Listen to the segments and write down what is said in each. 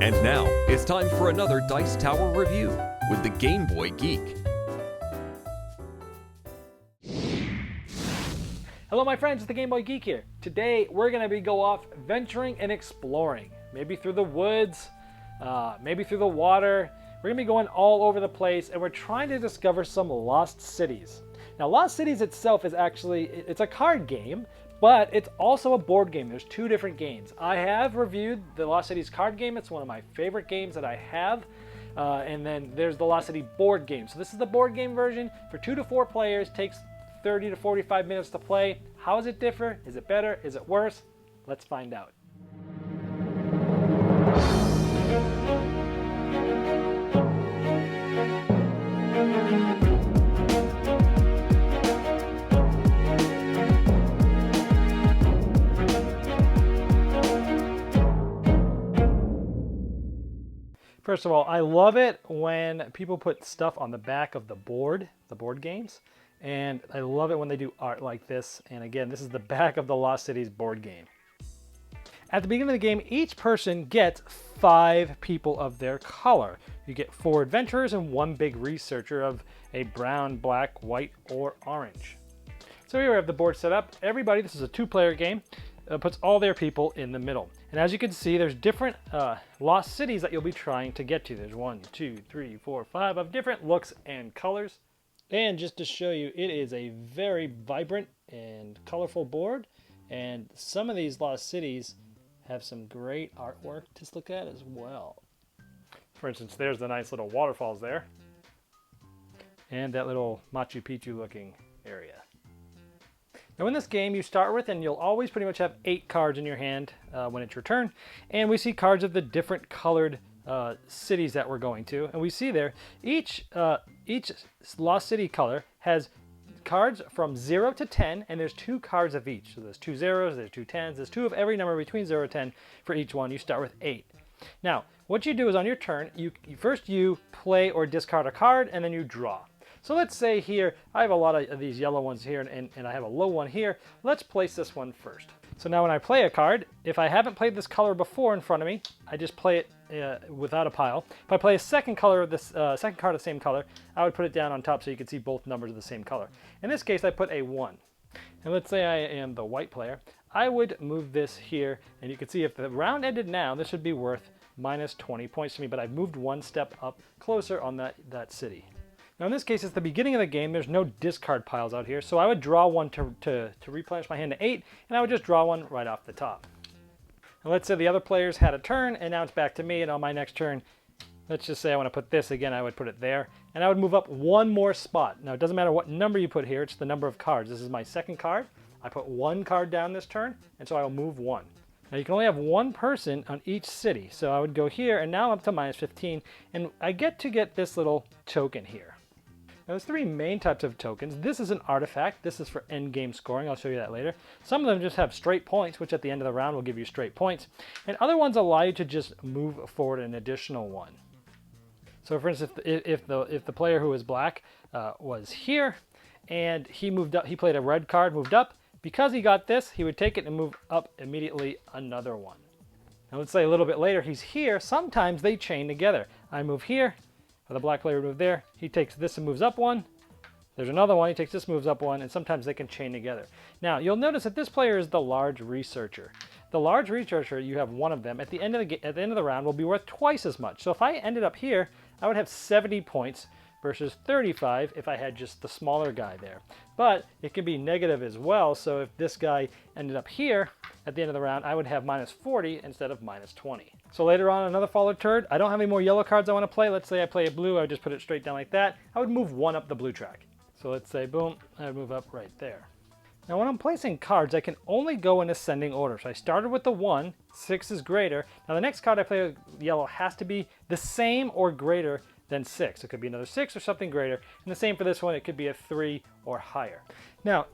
And now, it's time for another Dice Tower review with the Game Boy Geek. Hello my friends, it's the Game Boy Geek here. Today we're going to go off venturing and exploring. Maybe through the woods, maybe through the water. We're going to be going all over the place and we're trying to discover some lost cities. Now Lost Cities itself is actually, it's a card game, but it's also a board game. There's two different games. I have reviewed the Lost Cities card game. It's one of my favorite games that I have. And then there's the Lost City board game. So this is the board game version for 2 to 4 players. Takes 30 to 45 minutes to play. How does it differ? Is it better? Is it worse? Let's find out. First of all, I love it when people put stuff on the back of the board games. And I love it when they do art like this. And again, this is the back of the Lost Cities board game. At the beginning of the game, each person gets 5 people of their color. You get 4 adventurers and 1 big researcher of a brown, black, white, or orange. So here we have the board set up. Everybody, this is a 2-player game, puts all their people in the middle. And as you can see, there's different lost cities that you'll be trying to get to. There's 1, 2, 3, 4, 5 of different looks and colors. And just to show you, it is a very vibrant and colorful board. And some of these lost cities have some great artwork to look at as well. For instance, there's the nice little waterfalls there. And that little Machu Picchu looking area. Now in this game you start with, and you'll always pretty much have 8 cards in your hand when it's your turn. And we see cards of the different colored cities that we're going to. And we see there, each Lost City color has cards from 0 to 10, and there's 2 cards of each. So there's 2 zeros, there's 2 10s, there's 2 of every number between 0 and 10 for each one. You start with 8. Now, what you do is on your turn, you play or discard a card, and then you draw. So let's say here, I have a lot of these yellow ones here, and I have a low one here. Let's place this one first. So now when I play a card, if I haven't played this color before in front of me, I just play it without a pile. If I play a second color of this second card of the same color, I would put it down on top so you can see both numbers of the same color. In this case, I put a 1. And let's say I am the white player. I would move this here, and you can see if the round ended now, this would be worth minus 20 points to me, but I've moved 1 step up closer on that city. Now in this case, it's the beginning of the game. There's no discard piles out here, so I would draw 1 to replenish my hand to 8, and I would just draw 1 right off the top. And let's say the other players had a turn, and now it's back to me, and on my next turn, let's just say I want to put this again, I would put it there, and I would move up 1 more spot. Now it doesn't matter what number you put here, it's the number of cards. This is my second card. I put 1 card down this turn, and so I will move 1. Now you can only have 1 person on each city, so I would go here, and now I'm up to minus 15, and I get this little token here. Now there's 3 main types of tokens. This is an artifact. This is for end game scoring. I'll show you that later. Some of them just have straight points, which at the end of the round will give you straight points. And other ones allow you to just move forward an additional 1. So for instance, if the player who is black was here, and he moved up, he played a red card, moved up. Because he got this, he would take it and move up immediately another 1. Now let's say a little bit later he's here. Sometimes they chain together. I move here. The black player would move there. He takes this and moves up 1. There's another one. He takes this, moves up 1, and sometimes they can chain together. Now, you'll notice that this player is the large researcher. The large researcher, you have 1 of them. At the end of the round, will be worth twice as much. So if I ended up here, I would have 70 points versus 35 if I had just the smaller guy there. But it can be negative as well. So if this guy ended up here at the end of the round, I would have minus 40 instead of minus 20. So later on, another followed turn. I don't have any more yellow cards I want to play. Let's say I play a blue. I would just put it straight down like that. I would move 1 up the blue track. So let's say, boom, I would move up right there. Now when I'm placing cards, I can only go in ascending order. So I started with the 1, 6 is greater. Now the next card I play with yellow has to be the same or greater than 6. It could be another 6 or something greater. And the same for this one, it could be a 3 or higher. Now,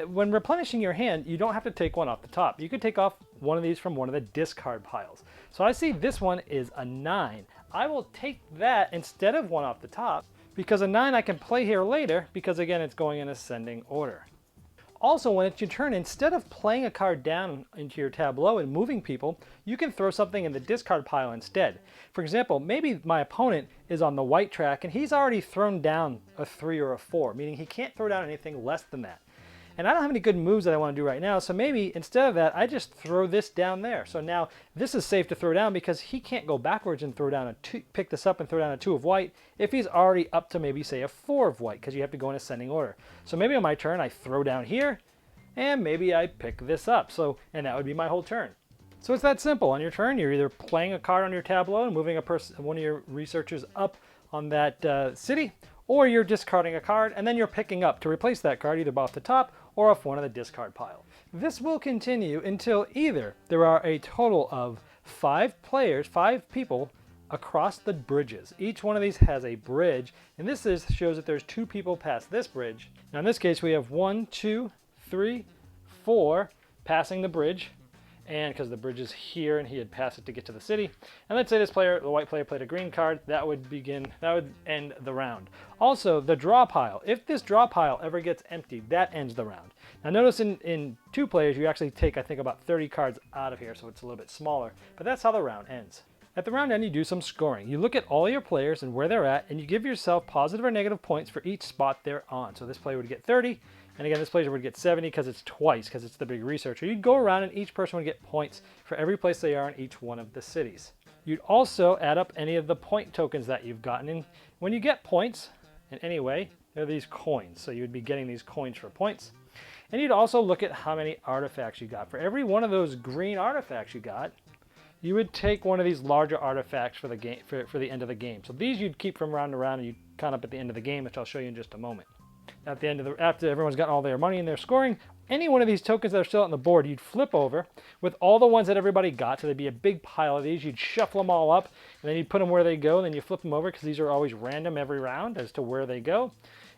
when replenishing your hand, you don't have to take 1 off the top. You could take off one of these from one of the discard piles. So I see this one is a 9. I will take that instead of 1 off the top, because a 9 I can play here later, because again, it's going in ascending order. Also, when it's your turn, instead of playing a card down into your tableau and moving people, you can throw something in the discard pile instead. For example, maybe my opponent is on the white track and he's already thrown down a 3 or a 4, meaning he can't throw down anything less than that. And I don't have any good moves that I want to do right now, so maybe instead of that, I just throw this down there. So now this is safe to throw down because he can't go backwards and throw down a 2, pick this up and throw down a 2 of white if he's already up to maybe say a 4 of white, because you have to go in ascending order. So maybe on my turn I throw down here and maybe I pick this up. And that would be my whole turn. So it's that simple. On your turn, you're either playing a card on your tableau and moving one of your researchers up on that city, or you're discarding a card and then you're picking up to replace that card either off the top or off one of the discard pile. This will continue until either there are a total of 5 players, 5 people across the bridges. Each one of these has a bridge, and this shows that there's 2 people past this bridge. Now in this case we have 1, 2, 3, 4 passing the bridge, and because the bridge is here and he had passed it to get to the city. And let's say this player, the white player, played a green card, that would end the round. Also, the draw pile. If this draw pile ever gets emptied, that ends the round. Now notice in 2 players, you actually take, I think, about 30 cards out of here, so it's a little bit smaller, but that's how the round ends. At the round end, you do some scoring. You look at all your players and where they're at, and you give yourself positive or negative points for each spot they're on. So this player would get 30, and again, this player would get 70 because it's twice, because it's the big researcher. You'd go around and each person would get points for every place they are in each one of the cities. You'd also add up any of the point tokens that you've gotten. And when you get points in any way, there are these coins. So you would be getting these coins for points. And you'd also look at how many artifacts you got. For every one of those green artifacts you got, you would take one of these larger artifacts for the game for the end of the game. So these you'd keep from round to round, and you'd count up at the end of the game, which I'll show you in just a moment. At the end of after everyone's gotten all their money and their scoring, any one of these tokens that are still on the board, you'd flip over with all the ones that everybody got. So there'd be a big pile of these. You'd shuffle them all up, and then you'd put them where they go. And then you flip them over because these are always random every round as to where they go.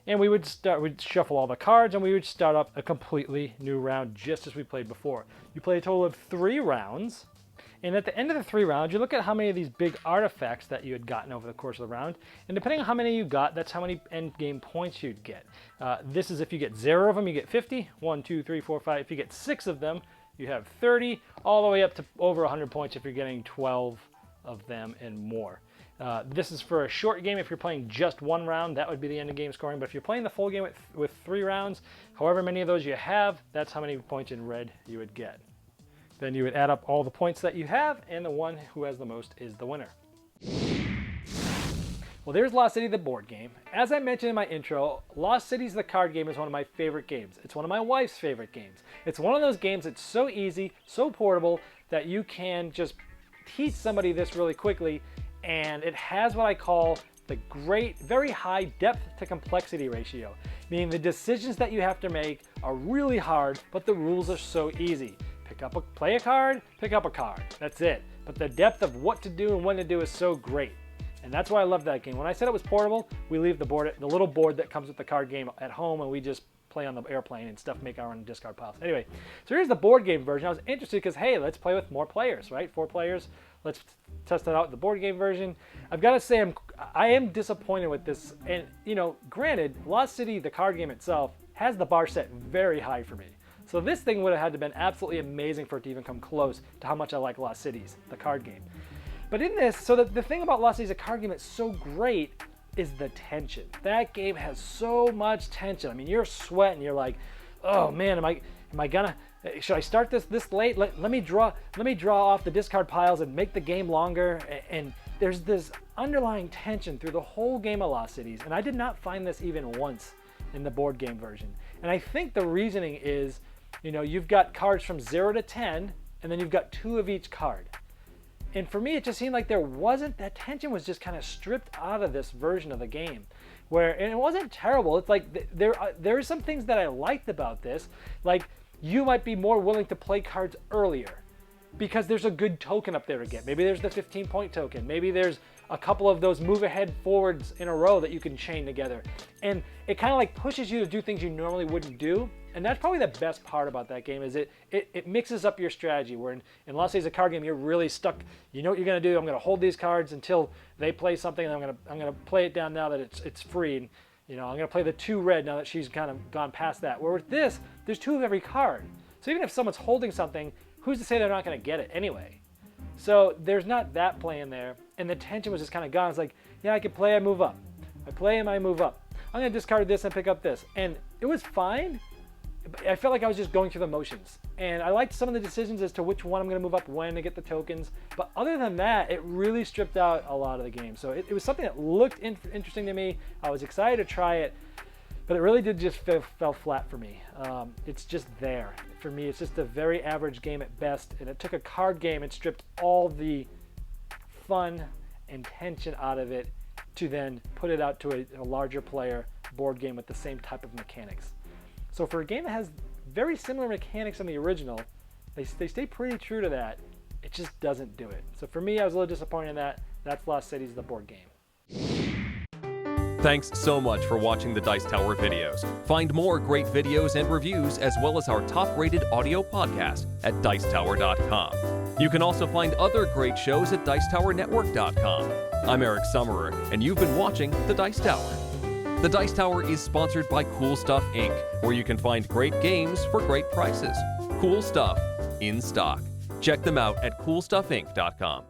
And we'd shuffle all the cards, and we would start up a completely new round just as we played before. You play a total of 3 rounds. And at the end of the 3 rounds, you look at how many of these big artifacts that you had gotten over the course of the round. And depending on how many you got, that's how many end game points you'd get. This is if you get 0 of them, you get 50. 1, 2, 3, 4, 5. If you get 6 of them, you have 30. All the way up to over 100 points if you're getting 12 of them and more. This is for a short game. If you're playing just 1 round, that would be the end of game scoring. But if you're playing the full game with 3 rounds, however many of those you have, that's how many points in red you would get. Then you would add up all the points that you have, and the one who has the most is the winner. Well, there's Lost City, the board game. As I mentioned in my intro, Lost Cities, the card game, is one of my favorite games. It's one of my wife's favorite games. It's one of those games that's so easy, so portable, that you can just teach somebody this really quickly, and it has what I call the great, very high depth to complexity ratio, meaning the decisions that you have to make are really hard, but the rules are so easy. Play a card, pick up a card. That's it. But the depth of what to do and when to do is so great. And that's why I love that game. When I said it was portable, we leave the little board that comes with the card game at home, and we just play on the airplane and stuff, make our own discard piles. Anyway, so here's the board game version. I was interested because, hey, let's play with more players, right? 4 players. Let's test it out, the board game version. I've got to say, I am disappointed with this. And, granted, Lost City, the card game itself, has the bar set very high for me. So this thing would have had to been absolutely amazing for it to even come close to how much I like Lost Cities, the card game. But in this, so the thing about Lost Cities, the card game, that's so great is the tension. That game has so much tension. I mean, you're sweating. You're like, oh man, am I gonna? Should I start this late? Let me draw off the discard piles and make the game longer. And there's this underlying tension through the whole game of Lost Cities, and I did not find this even once in the board game version. And I think the reasoning is, you've got cards from 0 to 10, and then you've got 2 of each card. And for me, it just seemed like that tension was just kind of stripped out of this version of the game. And it wasn't terrible. It's like there are some things that I liked about this. Like, you might be more willing to play cards earlier because there's a good token up there to get. Maybe there's the 15-point token. Maybe there's a couple of those move ahead forwards in a row that you can chain together. And it kind of like pushes you to do things you normally wouldn't do. And that's probably the best part about that game is it mixes up your strategy. Where in Lost Cities, a card game, you're really stuck. You know what you're going to do. I'm going to hold these cards until they play something, and I'm going to play it down now that it's free. And You know, I'm going to play the 2 red now that she's kind of gone past that. Where with this, there's 2 of every card. So even if someone's holding something, who's to say they're not going to get it anyway? So there's not that play in there, and the tension was just kind of gone. It's like, yeah, I can play, I move up. I play and I move up. I'm going to discard this and pick up this. And it was fine. I felt like I was just going through the motions. And I liked some of the decisions as to which one I'm going to move up when to get the tokens. But other than that, it really stripped out a lot of the game. So it was something that looked interesting to me. I was excited to try it. But it really did just fell flat for me. It's just there. For me, it's just a very average game at best. And it took a card game and stripped all the fun and tension out of it to then put it out to a larger player board game with the same type of mechanics. So for a game that has very similar mechanics on the original, they stay pretty true to that. It just doesn't do it. So for me, I was a little disappointed in that. That's Lost Cities, the board game. Thanks so much for watching the Dice Tower videos. Find more great videos and reviews, as well as our top-rated audio podcast at Dicetower.com. You can also find other great shows at Dicetowernetwork.com. I'm Eric Summerer, and you've been watching The Dice Tower. The Dice Tower is sponsored by Cool Stuff Inc., where you can find great games for great prices. Cool stuff in stock. Check them out at CoolStuffInc.com.